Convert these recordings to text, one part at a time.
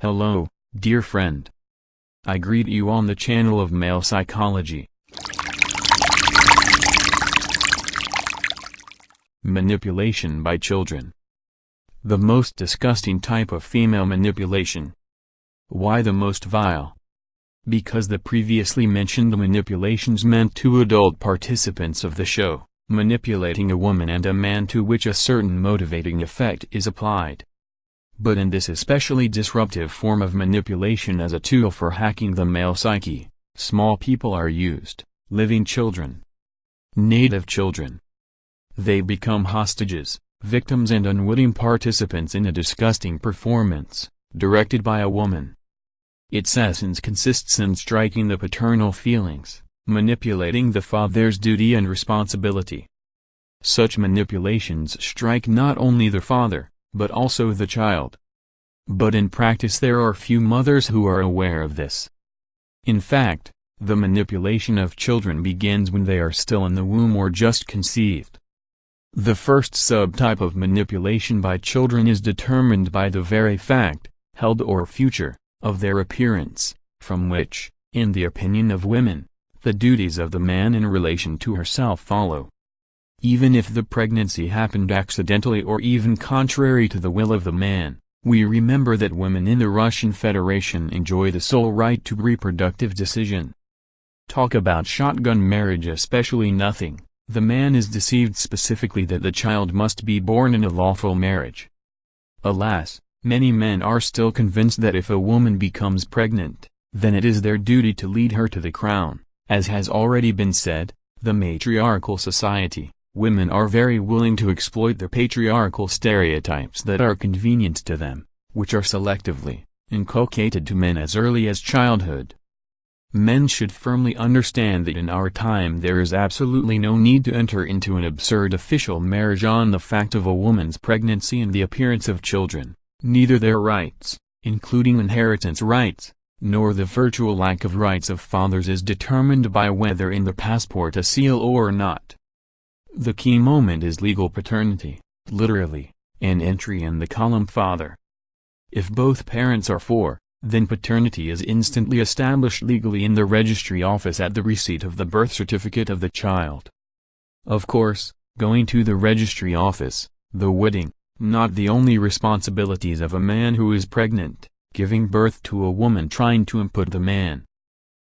Hello, dear friend. I greet you on the channel of Male Psychology. Manipulation by children. The most disgusting type of female manipulation. Why the most vile? Because the previously mentioned manipulations meant to adult participants of the show, manipulating a woman and a man to which a certain motivating effect is applied. But in this especially disruptive form of manipulation as a tool for hacking the male psyche, small people are used, living children, native children. They become hostages, victims and unwitting participants in a disgusting performance, directed by a woman. Its essence consists in striking the paternal feelings, manipulating the father's duty and responsibility. Such manipulations strike not only the father, but also the child. But in practice there are few mothers who are aware of this. In fact, the manipulation of children begins when they are still in the womb or just conceived. The first subtype of manipulation by children is determined by the very fact, held or future, of their appearance, from which, in the opinion of women, the duties of the man in relation to herself follow. Even if the pregnancy happened accidentally or even contrary to the will of the man, we remember that women in the Russian Federation enjoy the sole right to reproductive decision. Talk about shotgun marriage, especially nothing. The man is deceived specifically that the child must be born in a lawful marriage. Alas, many men are still convinced that if a woman becomes pregnant, then it is their duty to lead her to the crown. As has already been said, the matriarchal society, women are very willing to exploit the patriarchal stereotypes that are convenient to them, which are selectively inculcated to men as early as childhood. Men should firmly understand that in our time there is absolutely no need to enter into an absurd official marriage on the fact of a woman's pregnancy and the appearance of children. Neither their rights, including inheritance rights, nor the virtual lack of rights of fathers is determined by whether in the passport a seal or not. The key moment is legal paternity, literally, an entry in the column father. If both parents are for, then paternity is instantly established legally in the registry office at the receipt of the birth certificate of the child. Of course, going to the registry office, the wedding, not the only responsibilities of a man who is pregnant, giving birth to a woman trying to input the man.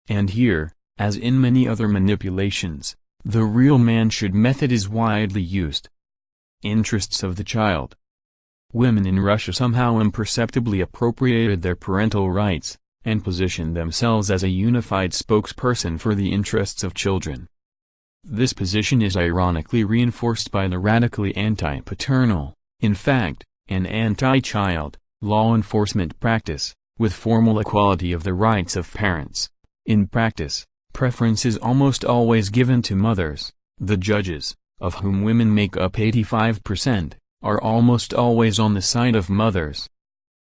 And here, as in many other manipulations, the real man-should method is widely used. Interests of the child. Women in Russia somehow imperceptibly appropriated their parental rights, and positioned themselves as a unified spokesperson for the interests of children. This position is ironically reinforced by the radically anti-paternal, in fact, an anti-child, law enforcement practice, with formal equality of the rights of parents. In practice, preference is almost always given to mothers. The judges, of whom women make up 85%, are almost always on the side of mothers.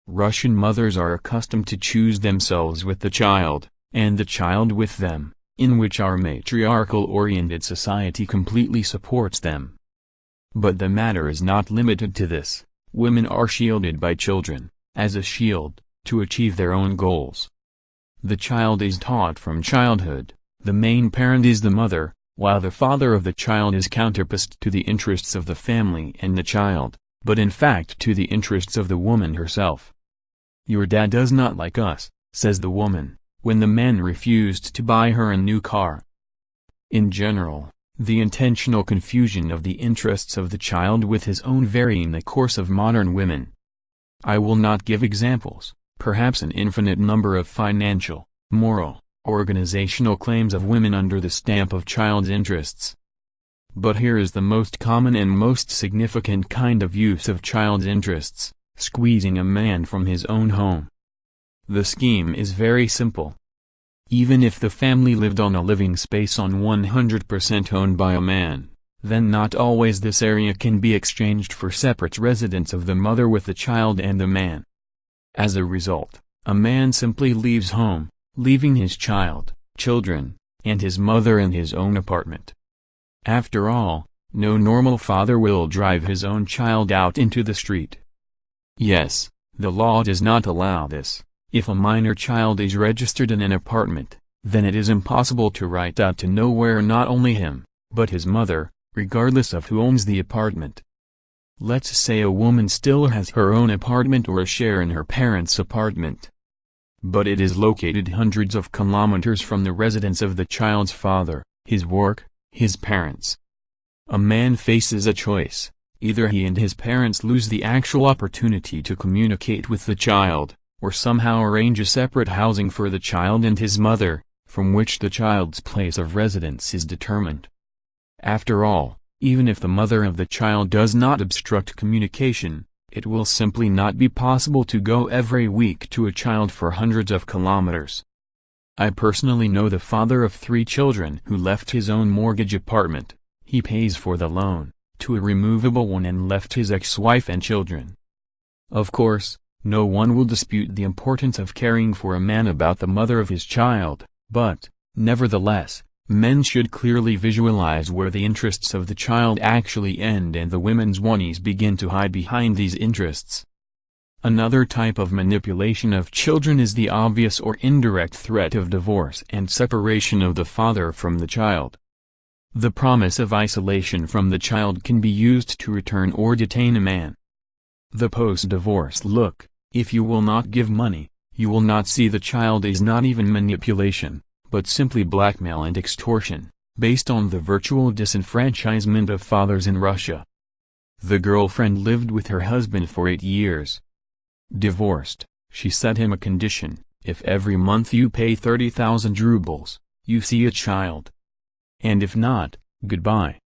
Russian mothers are accustomed to choose themselves with the child, and the child with them, in which our matriarchal-oriented society completely supports them. But the matter is not limited to this. Women are shielded by children, as a shield, to achieve their own goals. The child is taught from childhood, the main parent is the mother, while the father of the child is counterpoised to the interests of the family and the child, but in fact to the interests of the woman herself. "Your dad does not like us," says the woman, when the man refused to buy her a new car. In general, the intentional confusion of the interests of the child with his own vary in the course of modern women. I will not give examples, perhaps an infinite number of financial, moral, organizational claims of women under the stamp of child's interests. But here is the most common and most significant kind of use of child's interests, squeezing a man from his own home. The scheme is very simple. Even if the family lived on a living space on 100% owned by a man, then not always this area can be exchanged for separate residence of the mother with the child and the man. As a result, a man simply leaves home, leaving his child, children, and his mother in his own apartment. After all, no normal father will drive his own child out into the street. Yes, the law does not allow this, If a minor child is registered in an apartment, then it is impossible to write out to nowhere not only him, but his mother, regardless of who owns the apartment. Let's say a woman still has her own apartment or a share in her parents' apartment, but it is located hundreds of kilometers from the residence of the child's father, his work, his parents. A man faces a choice: either he and his parents lose the actual opportunity to communicate with the child, or somehow arrange a separate housing for the child and his mother, from which the child's place of residence is determined. After all, even if the mother of the child does not obstruct communication, it will simply not be possible to go every week to a child for hundreds of kilometers. I personally know the father of 3 children who left his own mortgage apartment, he pays for the loan, to a removable one and left his ex-wife and children. Of course, no one will dispute the importance of caring for a man about the mother of his child, but, nevertheless, men should clearly visualize where the interests of the child actually end and the women's wants begin to hide behind these interests. Another type of manipulation of children is the obvious or indirect threat of divorce and separation of the father from the child. The promise of isolation from the child can be used to return or detain a man. The post-divorce look, if you will not give money, you will not see the child, is not even manipulation, but simply blackmail and extortion, based on the virtual disenfranchisement of fathers in Russia. The girlfriend lived with her husband for 8 years. Divorced, she set him a condition: if every month you pay 30,000 rubles, you see a child. And if not, goodbye.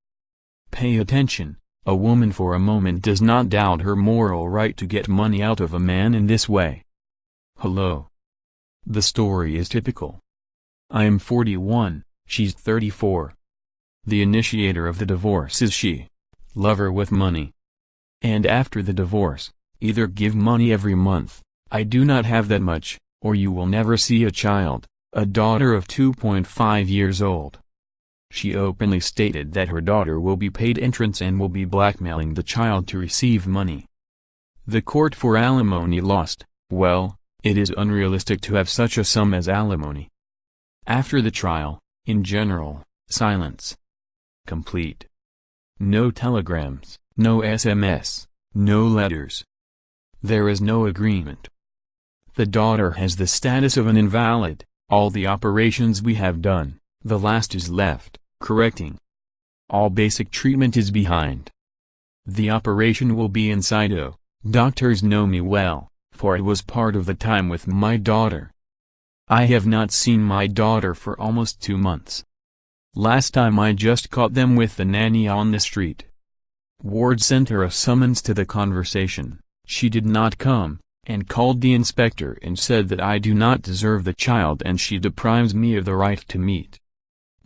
Pay attention, a woman for a moment does not doubt her moral right to get money out of a man in this way. Hello. The story is typical. I am 41, she's 34. The initiator of the divorce is she. Love her with money. And after the divorce, either give money every month, I do not have that much, or you will never see a child, a daughter of 2.5 years old. She openly stated that her daughter will be paid entrance and will be blackmailing the child to receive money. The court for alimony lost. Well, it is unrealistic to have such a sum as alimony. After the trial, in general, silence. Complete. No telegrams, no SMS, no letters. There is no agreement. The daughter has the status of an invalid. All the operations we have done, the last is left, correcting. All basic treatment is behind. The operation will be in situ. Doctors know me well, for it was part of the time with my daughter. I have not seen my daughter for almost 2 months. Last time I just caught them with the nanny on the street. Ward sent her a summons to the conversation. She did not come, and called the inspector and said that I do not deserve the child and she deprives me of the right to meet.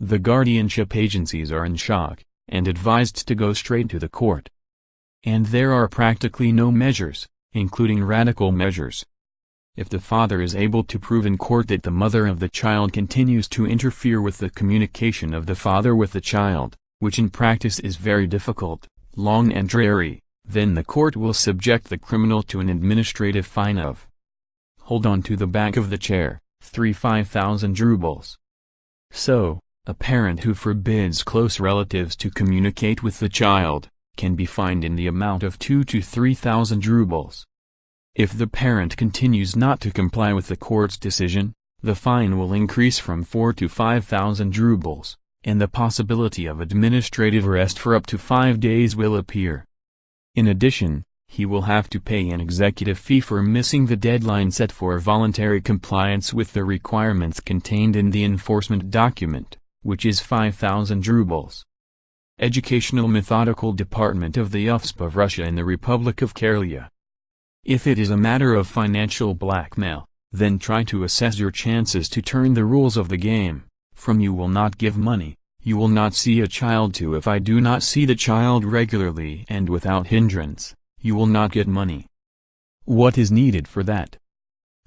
The guardianship agencies are in shock, and advised to go straight to the court. And there are practically no measures, including radical measures. If the father is able to prove in court that the mother of the child continues to interfere with the communication of the father with the child, which in practice is very difficult, long and dreary, then the court will subject the criminal to an administrative fine of, hold on to the back of the chair, 5,000 rubles. So, a parent who forbids close relatives to communicate with the child, can be fined in the amount of 2,000 to 3,000 rubles. If the parent continues not to comply with the court's decision, the fine will increase from 4,000 to 5,000 rubles, and the possibility of administrative arrest for up to 5 days will appear. In addition, he will have to pay an executive fee for missing the deadline set for voluntary compliance with the requirements contained in the enforcement document, which is 5,000 rubles. Educational Methodical Department of the UFSP of Russia in the Republic of Karelia. If it is a matter of financial blackmail, then try to assess your chances to turn the rules of the game, from you will not give money, you will not see a child, to if I do not see the child regularly and without hindrance, you will not get money. What is needed for that?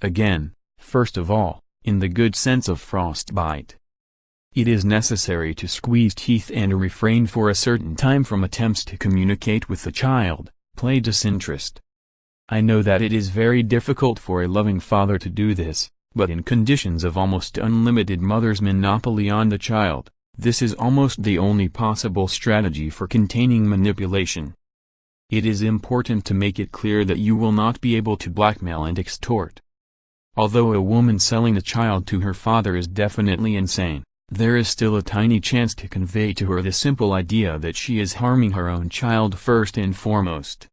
Again, first of all, in the good sense of frostbite. It is necessary to squeeze teeth and refrain for a certain time from attempts to communicate with the child, play disinterest. I know that it is very difficult for a loving father to do this, but in conditions of almost unlimited mother's monopoly on the child, this is almost the only possible strategy for containing manipulation. It is important to make it clear that you will not be able to blackmail and extort. Although a woman selling a child to her father is definitely insane, there is still a tiny chance to convey to her the simple idea that she is harming her own child first and foremost.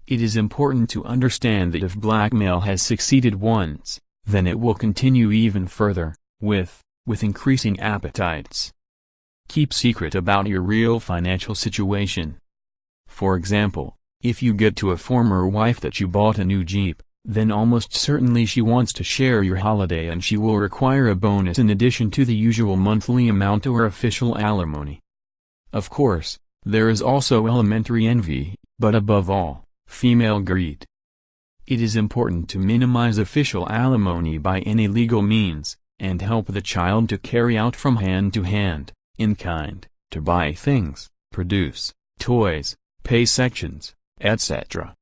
It is important to understand that if blackmail has succeeded once, then it will continue even further, with increasing appetites. Keep secret about your real financial situation. For example, if you get to a former wife that you bought a new Jeep, then almost certainly she wants to share your holiday and she will require a bonus in addition to the usual monthly amount or official alimony. Of course, there is also elementary envy, but above all, female greed. It is important to minimize official alimony by any legal means, and help the child to carry out from hand to hand, in kind, to buy things, produce, toys, pay sections, etc.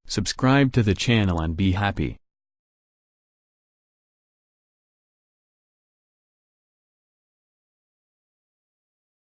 Subscribe to the channel and be happy.